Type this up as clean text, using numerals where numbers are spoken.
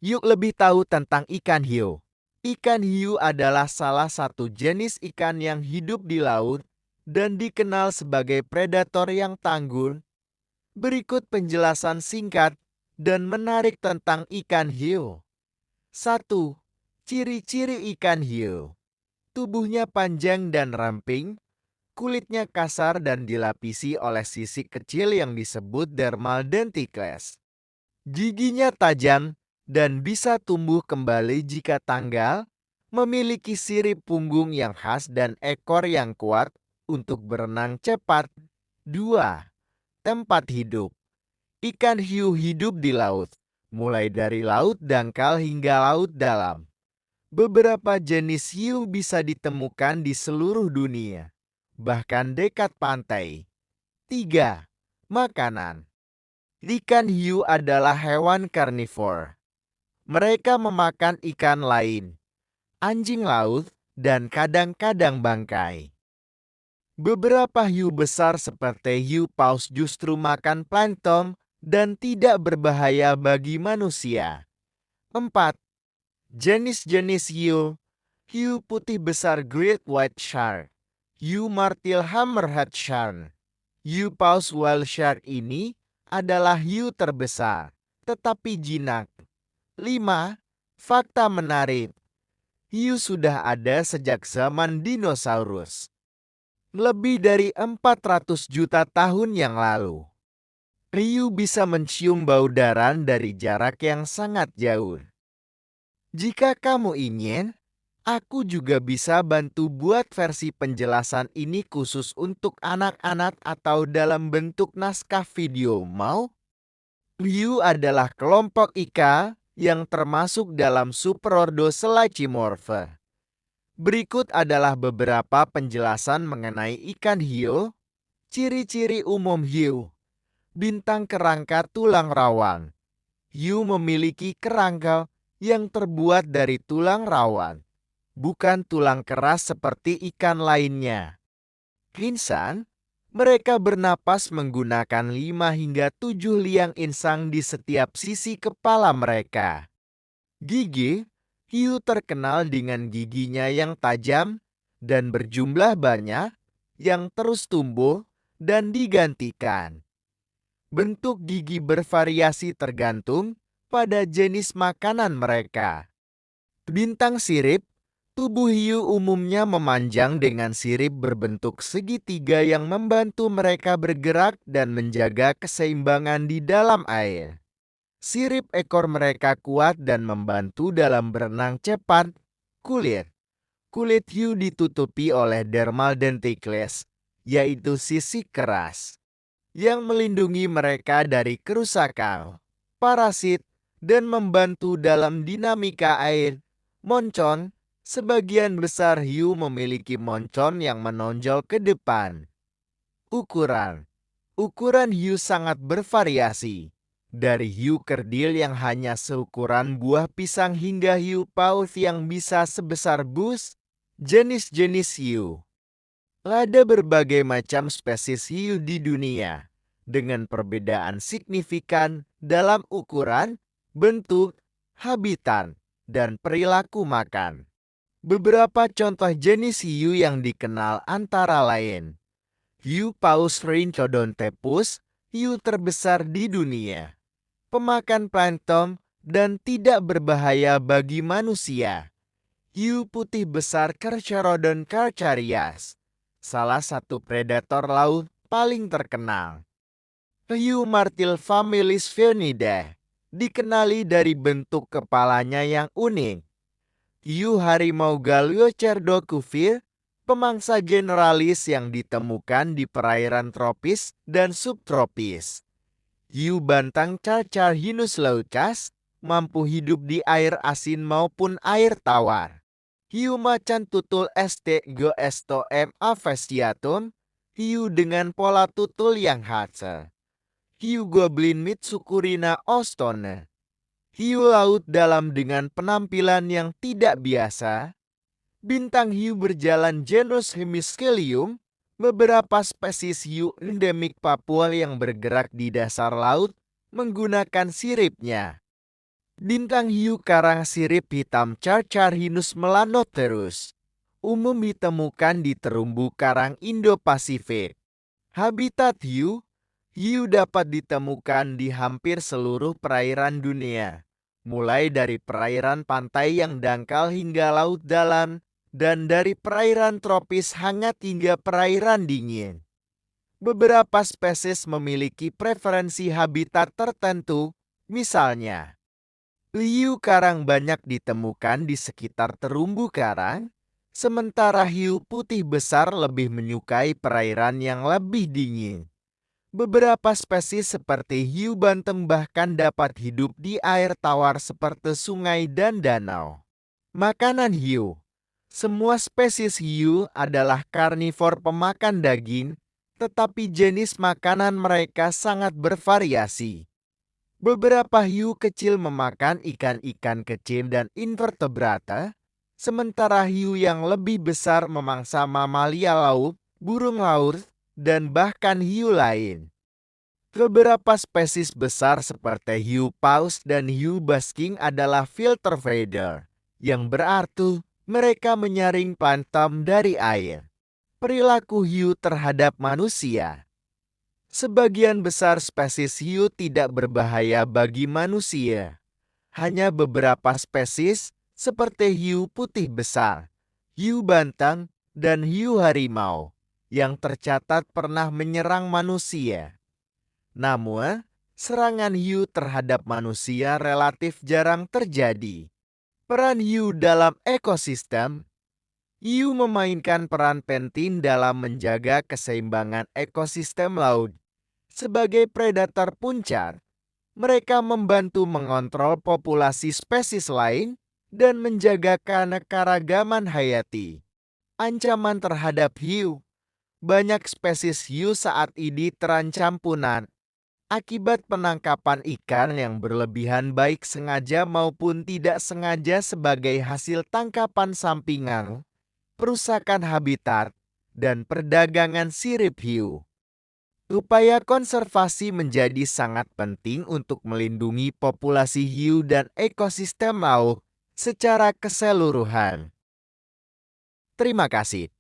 Yuk lebih tahu tentang ikan hiu. Ikan hiu adalah salah satu jenis ikan yang hidup di laut dan dikenal sebagai predator yang tangguh. Berikut penjelasan singkat dan menarik tentang ikan hiu. 1. Ciri-ciri ikan hiu. Tubuhnya panjang dan ramping, kulitnya kasar dan dilapisi oleh sisik kecil yang disebut dermal denticles. Giginya tajam dan bisa tumbuh kembali jika tanggal, memiliki sirip punggung yang khas dan ekor yang kuat untuk berenang cepat. 2. Tempat hidup. Ikan hiu hidup di laut, mulai dari laut dangkal hingga laut dalam. Beberapa jenis hiu bisa ditemukan di seluruh dunia, bahkan dekat pantai. 3. Makanan. Ikan hiu adalah hewan karnivor. Mereka memakan ikan lain, anjing laut, dan kadang-kadang bangkai. Beberapa hiu besar seperti hiu paus justru makan plankton dan tidak berbahaya bagi manusia. 4. Jenis-jenis hiu. Hiu putih besar Great White Shark, hiu martil Hammerhead Shark. Hiu paus whale shark ini adalah hiu terbesar, tetapi jinak. 5. Fakta menarik. Hiu sudah ada sejak zaman dinosaurus. Lebih dari 400 juta tahun yang lalu. Hiu bisa mencium bau darah dari jarak yang sangat jauh. Jika kamu ingin, aku juga bisa bantu buat versi penjelasan ini khusus untuk anak-anak atau dalam bentuk naskah video. Mau? Hiu adalah kelompok ikan yang termasuk dalam superordo Selachimorpha. Berikut adalah beberapa penjelasan mengenai ikan hiu. Ciri-ciri umum hiu. Bintang kerangka tulang rawan. Hiu memiliki kerangka yang terbuat dari tulang rawan, bukan tulang keras seperti ikan lainnya. Insang, mereka bernapas menggunakan 5 hingga 7 liang insang di setiap sisi kepala mereka. Gigi, hiu terkenal dengan giginya yang tajam dan berjumlah banyak, yang terus tumbuh dan digantikan. Bentuk gigi bervariasi tergantung pada jenis makanan mereka. Bintang sirip. Tubuh hiu umumnya memanjang dengan sirip berbentuk segitiga yang membantu mereka bergerak dan menjaga keseimbangan di dalam air. Sirip ekor mereka kuat dan membantu dalam berenang cepat. Kulit. Kulit hiu ditutupi oleh dermal denticles, yaitu sisik keras, yang melindungi mereka dari kerusakan, parasit, dan membantu dalam dinamika air. Moncong. Sebagian besar hiu memiliki moncong yang menonjol ke depan. Ukuran. Ukuran hiu sangat bervariasi. Dari hiu kerdil yang hanya seukuran buah pisang hingga hiu paus yang bisa sebesar bus. Jenis-jenis hiu. Ada berbagai macam spesies hiu di dunia, dengan perbedaan signifikan dalam ukuran, bentuk, habitat, dan perilaku makan. Beberapa contoh jenis hiu yang dikenal antara lain. Hiu paus Rhinchodontephus, hiu terbesar di dunia. Pemakan plankton dan tidak berbahaya bagi manusia. Hiu putih besar Carcharodon carcharias, salah satu predator laut paling terkenal. Hiu martil Familis Phoenidae, dikenali dari bentuk kepalanya yang unik. Hiu harimau Galeocerdocuvier, pemangsa generalis yang ditemukan di perairan tropis dan subtropis. Hiu bantang Carcharhinus leucas, mampu hidup di air asin maupun air tawar. Hiu macan tutul St. Goestom avesiatum, hiu dengan pola tutul yang khas. Hiu goblin Mitsukurina ostone, hiu laut dalam dengan penampilan yang tidak biasa. Bintang hiu berjalan genus Hemiscelium, beberapa spesies hiu endemik Papua yang bergerak di dasar laut menggunakan siripnya. Bintang hiu karang sirip hitam Carcharinus melanotheus umum ditemukan di terumbu karang Indo-Pasifik. Habitat hiu dapat ditemukan di hampir seluruh perairan dunia, mulai dari perairan pantai yang dangkal hingga laut dalam, dan dari perairan tropis hangat hingga perairan dingin. Beberapa spesies memiliki preferensi habitat tertentu, misalnya hiu karang banyak ditemukan di sekitar terumbu karang, sementara hiu putih besar lebih menyukai perairan yang lebih dingin. Beberapa spesies seperti hiu bantam bahkan dapat hidup di air tawar seperti sungai dan danau. Makanan hiu. Semua spesies hiu adalah karnivor pemakan daging, tetapi jenis makanan mereka sangat bervariasi. Beberapa hiu kecil memakan ikan-ikan kecil dan invertebrata, sementara hiu yang lebih besar memangsa mamalia laut, burung laut, dan bahkan hiu lain. Beberapa spesies besar seperti hiu paus dan hiu basking adalah filter feeder, yang berarti mereka menyaring plankton dari air. Perilaku hiu terhadap manusia. Sebagian besar spesies hiu tidak berbahaya bagi manusia. Hanya beberapa spesies seperti hiu putih besar, hiu bantang, dan hiu harimau yang tercatat pernah menyerang manusia. Namun, serangan hiu terhadap manusia relatif jarang terjadi. Peran hiu dalam ekosistem. Hiu memainkan peran penting dalam menjaga keseimbangan ekosistem laut. Sebagai predator puncar, mereka membantu mengontrol populasi spesies lain dan menjaga keanekaragaman hayati. Ancaman terhadap hiu. Banyak spesies hiu saat ini terancam punah akibat penangkapan ikan yang berlebihan baik sengaja maupun tidak sengaja sebagai hasil tangkapan sampingan, perusakan habitat, dan perdagangan sirip hiu. Upaya konservasi menjadi sangat penting untuk melindungi populasi hiu dan ekosistem laut secara keseluruhan. Terima kasih.